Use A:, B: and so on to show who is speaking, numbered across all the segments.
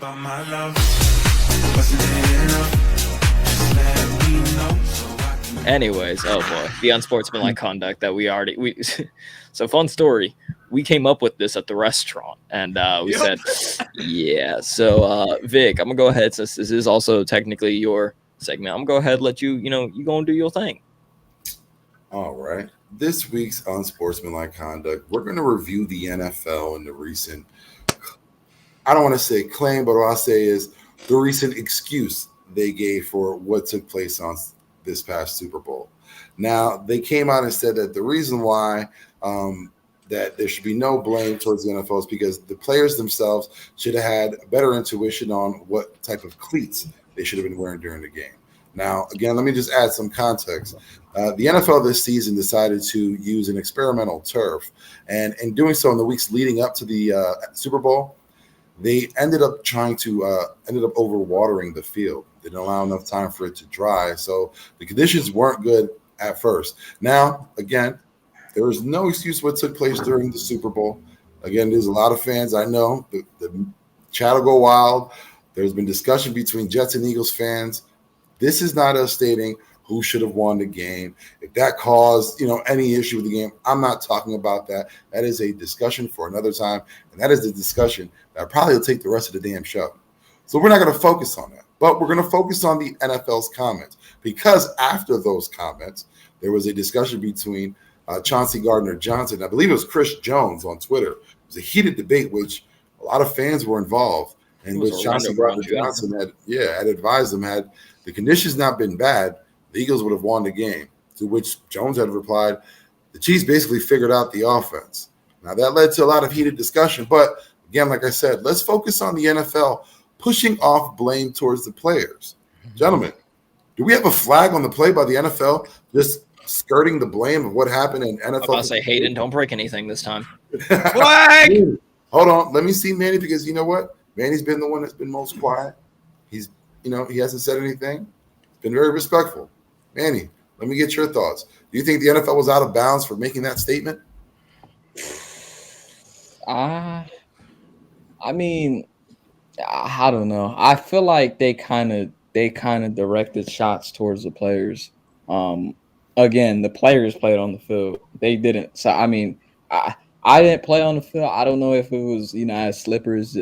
A: about my love. Wasn't it enough? Just let me know so I can.
B: Anyways, oh boy, the unsportsmanlike conduct that we so fun story. We came up with this at the restaurant, and we
C: Yep.
B: said, yeah. So Vic, I'm gonna go ahead since this is also technically your segment. I'm gonna go ahead and let you. You gonna do your thing.
D: All right. This week's unsportsmanlike conduct, we're going to review the NFL and the recent, I don't want to say claim, but what I'll say is the recent excuse they gave for what took place on this past Super Bowl. Now, they came out and said that the reason why that there should be no blame towards the NFL is because the players themselves should have had a better intuition on what type of cleats they should have been wearing during the game. Now, again, let me just add some context. The NFL this season decided to use an experimental turf, and in doing so in the weeks leading up to the Super Bowl, they ended up overwatering the field. They didn't allow enough time for it to dry, so the conditions weren't good at first. Now, again, there is no excuse what took place during the Super Bowl. Again, there's a lot of fans. I know the chat will go wild. There's been discussion between Jets and Eagles fans. This is not us stating who should have won the game. If that caused, any issue with the game, I'm not talking about that. That is a discussion for another time, and that is the discussion that probably will take the rest of the damn show. So we're not going to focus on that, but we're going to focus on the NFL's comments, because after those comments, there was a discussion between Chauncey Gardner-Johnson. I believe it was Chris Jones on Twitter. It was a heated debate, which a lot of fans were involved, and which Chauncey Gardner-Johnson had advised them, had the conditions not been bad, the Eagles would have won the game, to which Jones had replied, the Chiefs basically figured out the offense. Now, that led to a lot of heated discussion, but again, like I said, let's focus on the NFL pushing off blame towards the players. Gentlemen, do we have a flag on the play by the NFL just skirting the blame of what happened in NFL?
B: I'm about to say, Hayden, don't break anything this time.
C: Flag!
D: Hold on. Let me see Manny, because you know what? Manny's been the one that's been most quiet. He's, he hasn't said anything. He's been very respectful. Manny, let me get your thoughts. Do you think the NFL was out of bounds for making that statement?
E: I mean, I don't know. I feel like they kind of directed shots towards the players. Again, the players played on the field. They didn't. So I mean, I didn't play on the field. I don't know if it was as slippers.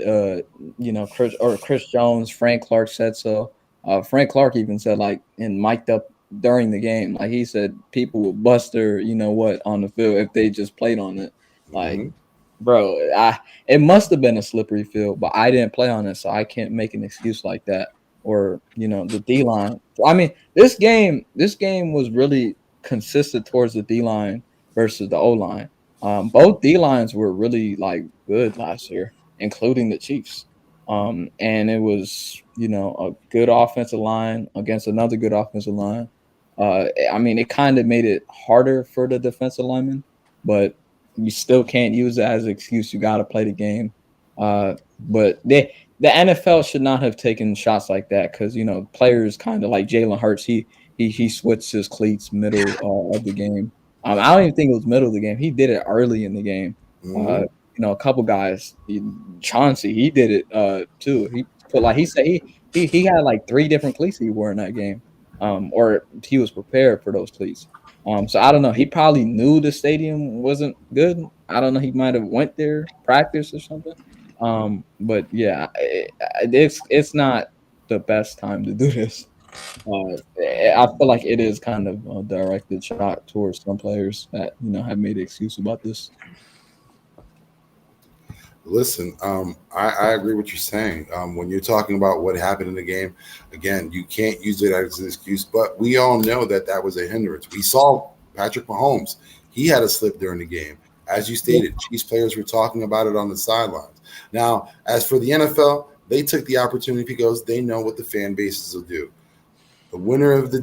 E: Chris Jones, Frank Clark said so. Frank Clark even said and mic'd up during the game, he said people would bust their on the field if they just played on it. Bro, it must have been a slippery field, but I didn't play on it, so I can't make an excuse like that. Or the D line. I mean, this game was really consistent towards the D line versus the O line. Both D lines were really good last year, including the Chiefs. And it was a good offensive line against another good offensive line. I mean, it kind of made it harder for the defensive linemen, but you still can't use it as an excuse. You got to play the game. But the NFL should not have taken shots like that, because players kind of like Jalen Hurts. He switched his cleats middle of the game. I don't even think it was middle of the game. He did it early in the game. A couple guys, Chauncey, he did it too. He put he said he had 3 different cleats he wore in that game. Or he was prepared for those cleats. So I don't know. He probably knew the stadium wasn't good. I don't know. He might have went there, practice or something. But yeah, it's not the best time to do this. I feel like it is kind of a directed shot towards some players that have made an excuse about this.
D: Listen, I agree with what you're saying. When you're talking about what happened in the game, again, you can't use it as an excuse, but we all know that was a hindrance. We saw Patrick Mahomes. He had a slip during the game. As you stated, Chiefs players were talking about it on the sidelines. Now, as for the NFL, they took the opportunity because they know what the fan bases will do. The winner of the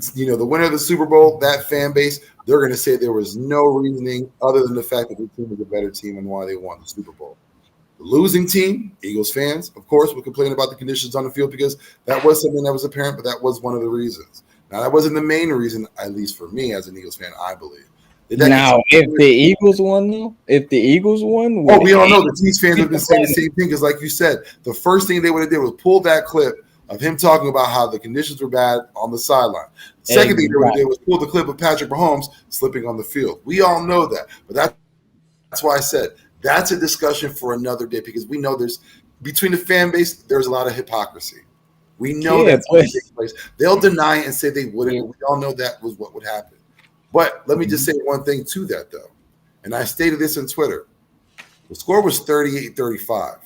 D: Super Bowl, that fan base, they're going to say there was no reasoning other than the fact that the team was a better team and why they won the Super Bowl. The losing team, Eagles fans, of course, will complain about the conditions on the field, because that was something that was apparent, but that was one of the reasons. Now, that wasn't the main reason, at least for me as an Eagles fan, I believe. Did that
E: Now,
D: get
E: if the Eagles won, though,
D: Oh, we all know the Chiefs fans have been saying the same thing because, like you said, the first thing they would have did was pull that clip of him talking about how the conditions were bad on the sideline. The second thing they would have did was pull the clip of Patrick Mahomes slipping on the field. We all know that, but that's why I said that's a discussion for another day because we know there's between the fan base there's a lot of hypocrisy. We know that's going to take place. They'll deny it and say they wouldn't. But we all know that was what would happen. But let me just say one thing to that, though. And I stated this on Twitter. The score was 38-35.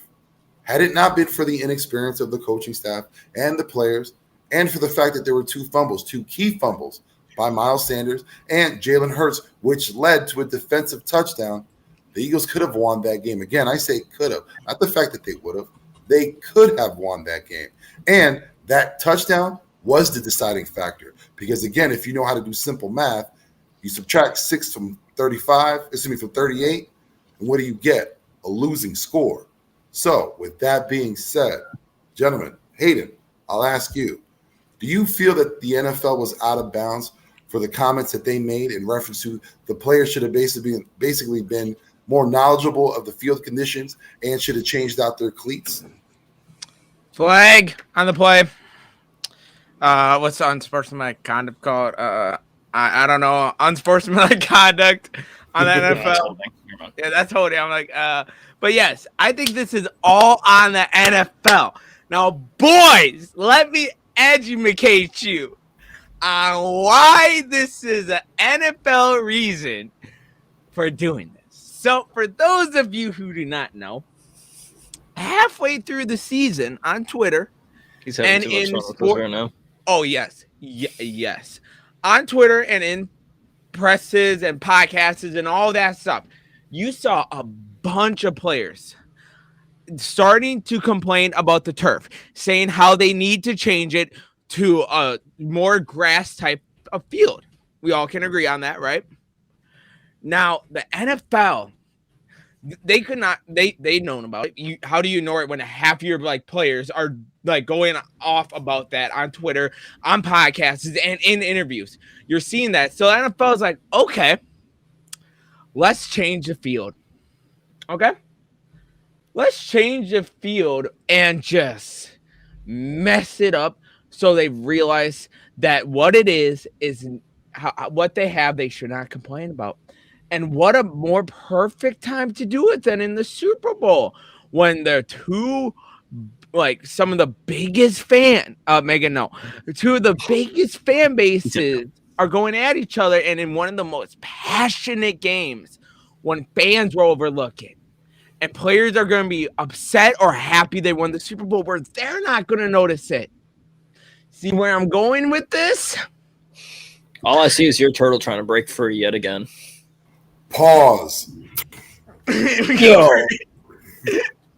D: Had it not been for the inexperience of the coaching staff and the players, and for the fact that there were two key fumbles by Miles Sanders and Jalen Hurts, which led to a defensive touchdown, the Eagles could have won that game. Again, I say could have, not the fact that they would have. They could have won that game. And that touchdown was the deciding factor. Because, again, if you know how to do simple math, you subtract 6 from 38, and what do you get? A losing score. So, with that being said, gentlemen, Hayden, I'll ask you, do you feel that the NFL was out of bounds for the comments that they made in reference to the players should have basically been more knowledgeable of the field conditions and should have changed out their cleats?
C: Flag on the play. What's the unsportsmanlike conduct called? I don't know. Unsportsmanlike conduct on the NFL. Yeah, that's holding. I'm like, but yes, I think this is all on the NFL. Now, boys, let me educate you on why this is an NFL reason for doing this. So, for those of you who do not know, halfway through the season on Twitter,
B: He's having
C: and
B: too much
C: in
B: fun with
C: sport,
B: this right now.
C: oh yes, yes, on Twitter and in presses and podcasts and all that stuff, you saw a bunch of players starting to complain about the turf, saying how they need to change it to a more grass type of field. We all can agree on that, right? Now, the NFL, they could not, they'd known about it. How do you ignore it when half your like players are like going off about that on Twitter, on podcasts, and in interviews? You're seeing that. So the NFL is like, okay, let's change the field. Okay? Let's change the field and just mess it up so they realize that what it is what they have, they should not complain about. And what a more perfect time to do it than in the Super Bowl when the two, like some of the biggest two of the biggest fan bases are going at each other, and in one of the most passionate games when fans were overlooking. And players are going to be upset or happy they won the Super Bowl where they're not going to notice it. See where I'm going with this?
B: All I see is your turtle trying to break free yet again.
D: Pause.
E: Yo,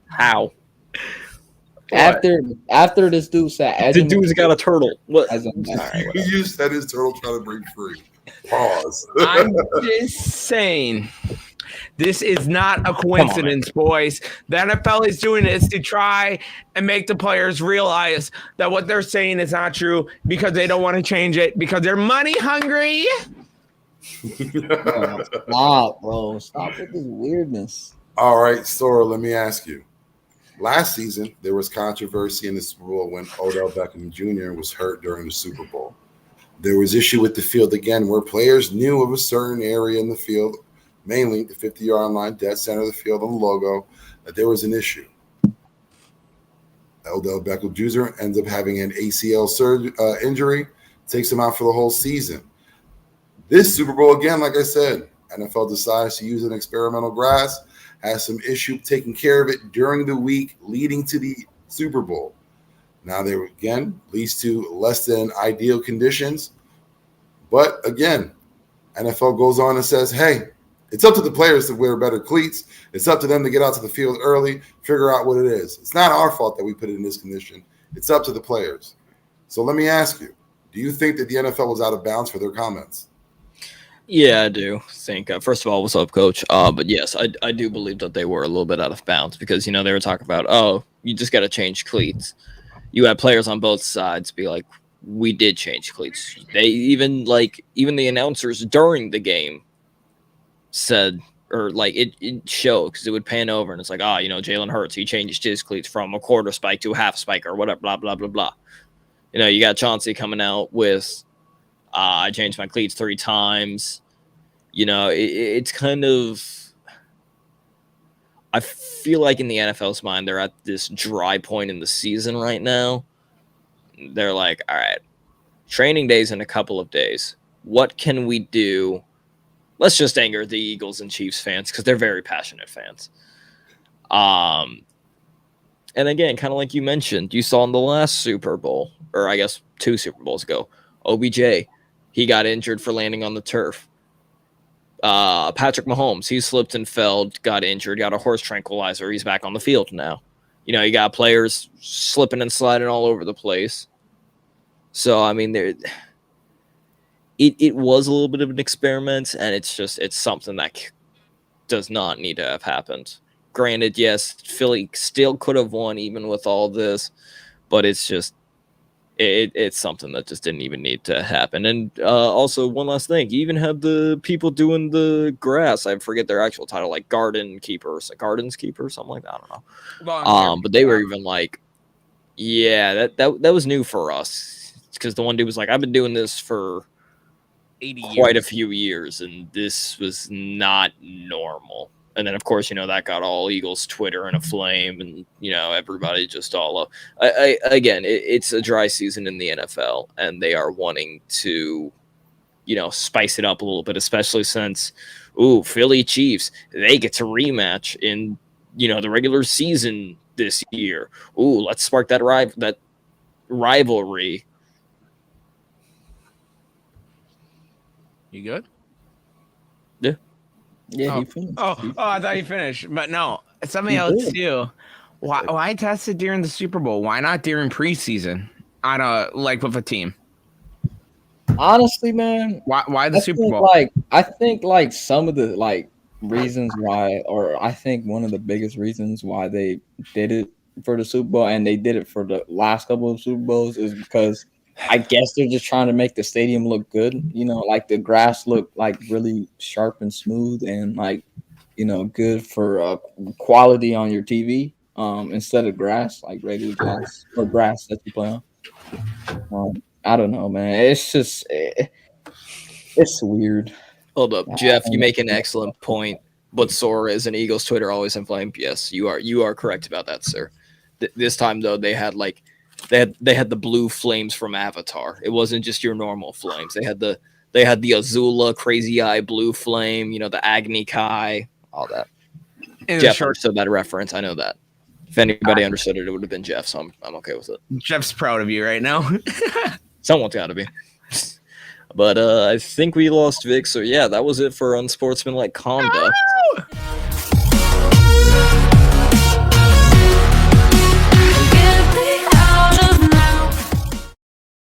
B: How?
E: after this dude said,
B: The dude's got a turtle. What?
D: You said his turtle trying to break free. Pause.
C: I'm just saying, this is not a coincidence, boys. The NFL is doing this to try and make the players realize that what they're saying is not true because they don't want to change it because they're money hungry.
E: Stop, bro. Stop with this weirdness.
D: All right, Sora, let me ask you. Last season, there was controversy in the Super Bowl when Odell Beckham Jr. was hurt during the Super Bowl. There was issue with the field again where players knew of a certain area in the field, mainly the 50-yard line, dead center of the field on the logo, that there was an issue. Odell Beckham Jr. ends up having an ACL injury, takes him out for the whole season. This Super Bowl, again, like I said, NFL decides to use an experimental grass, has some issue taking care of it during the week leading to the Super Bowl. Now, there again leads to less than ideal conditions. But again, NFL goes on and says, hey, it's up to the players to wear better cleats. It's up to them to get out to the field early, figure out what it is. It's not our fault that we put it in this condition. It's up to the players. So let me ask you, do you think that the NFL was out of bounds for their comments?
B: Yeah, I do think. First of all, what's up, Coach? But yes, I do believe that they were a little bit out of bounds because, they were talking about, oh, you just got to change cleats. You had players on both sides be like, we did change cleats. They even the announcers during the game said, or like it showed, because it would pan over and it's like, Jalen Hurts, he changed his cleats from a quarter spike to a half spike or whatever, blah, blah, blah, blah. You got Chauncey coming out with, I changed my cleats 3 times. It's kind of, I feel like in the NFL's mind, they're at this dry point in the season right now. They're like, all right, training days in a couple of days. What can we do? Let's just anger the Eagles and Chiefs fans, because they're very passionate fans. And again, kind of like you mentioned, you saw in the last Super Bowl, or I guess 2 Super Bowls ago, OBJ, he got injured for landing on the turf. Patrick Mahomes, he slipped and fell, got injured, got a horse tranquilizer. He's back on the field now. You got players slipping and sliding all over the place. So, I mean, it was a little bit of an experiment, and it's something that does not need to have happened. Granted, yes, Philly still could have won even with all this, but it's just it's something that just didn't even need to happen. And also, one last thing, you even had the people doing the grass. I forget their actual title, like Gardens Keeper, something like that. I don't know. But they were even like, yeah, that was new for us, because the one dude was like, I've been doing this for
C: 80
B: quite
C: years.
B: a few years, and this was not normal. And then, of course, that got all Eagles Twitter in a flame, and everybody just all again. It's a dry season in the NFL, and they are wanting to, spice it up a little bit, especially since, Philly Chiefs, they get to rematch in the regular season this year. Let's spark that rivalry.
C: You good?
E: Yeah,
C: Oh.
E: he finished.
C: I thought you finished, but no, something
E: You
C: else
E: did.
C: too. Why test it during the Super Bowl? Why not during preseason? Like with a team.
E: Honestly, man,
C: Why the Super Bowl?
E: I think some of the reasons why, or I think one of the biggest reasons why they did it for the Super Bowl, and they did it for the last couple of Super Bowls, is because I guess they're just trying to make the stadium look good. The grass look really sharp and smooth, and good for quality on your TV. Instead of grass, like regular grass or grass that you play on. I don't know, man. It's just it's weird.
B: Hold up, Jeff. You make an excellent point. But Sora is an Eagles Twitter always inflamed. Yes, you are correct about that, sir. This time though, they had they had the blue flames from Avatar. It wasn't just your normal flames. They had the Azula crazy eye blue flame. The Agni Kai, all that. Jeff understood that reference. I know that. If anybody understood it, it would have been Jeff. So I'm okay with it.
C: Jeff's proud of you right now.
B: Someone's got to be. But I think we lost Vic. So yeah, that was it for Unsportsmanlike Conduct.